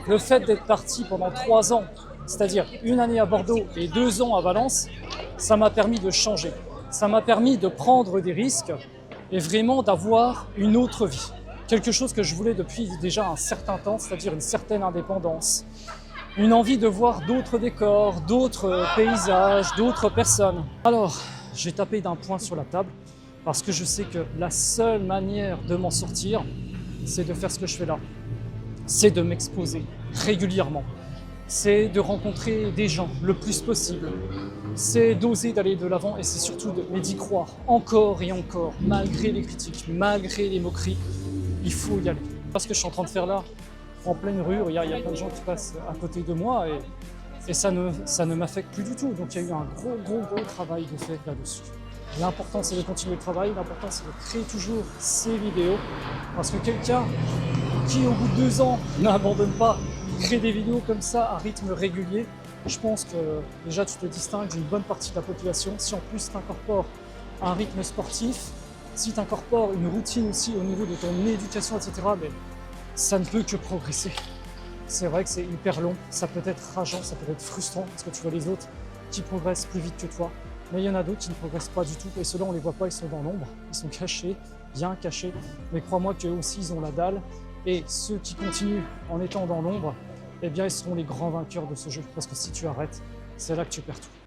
Le fait d'être parti pendant 3 ans, c'est-à-dire une année à Bordeaux et 2 ans à Valence, ça m'a permis de changer. Ça m'a permis de prendre des risques et vraiment d'avoir une autre vie. Quelque chose que je voulais depuis déjà un certain temps, c'est-à-dire une certaine indépendance, une envie de voir d'autres décors, d'autres paysages, d'autres personnes. Alors, j'ai tapé d'un poing sur la table parce que je sais que la seule manière de m'en sortir, c'est de faire ce que je fais là. C'est de m'exposer régulièrement. C'est de rencontrer des gens le plus possible. C'est d'oser d'aller de l'avant et c'est surtout d'y croire encore et encore, malgré les critiques, malgré les moqueries. Il faut y aller. Ce que je suis en train de faire là, en pleine rue, il y a plein de gens qui passent à côté de moi et ça ne m'affecte plus du tout. Donc il y a eu un gros travail de fait là-dessus. L'important c'est de continuer le travail, l'important c'est de créer toujours ces vidéos parce que quelqu'un qui au bout de 2 ans n'abandonne pas, crée des vidéos comme ça à rythme régulier, je pense que déjà tu te distingues d'une bonne partie de la population. Si en plus tu incorpores un rythme sportif, si tu incorpores une routine aussi au niveau de ton éducation, etc., mais ça ne peut que progresser. C'est vrai que c'est hyper long, ça peut être rageant, ça peut être frustrant parce que tu vois les autres qui progressent plus vite que toi. Mais il y en a d'autres qui ne progressent pas du tout et ceux-là on ne les voit pas, ils sont dans l'ombre, ils sont cachés, bien cachés. Mais crois-moi qu'eux aussi ils ont la dalle et ceux qui continuent en étant dans l'ombre, eh bien ils seront les grands vainqueurs de ce jeu parce que si tu arrêtes, c'est là que tu perds tout.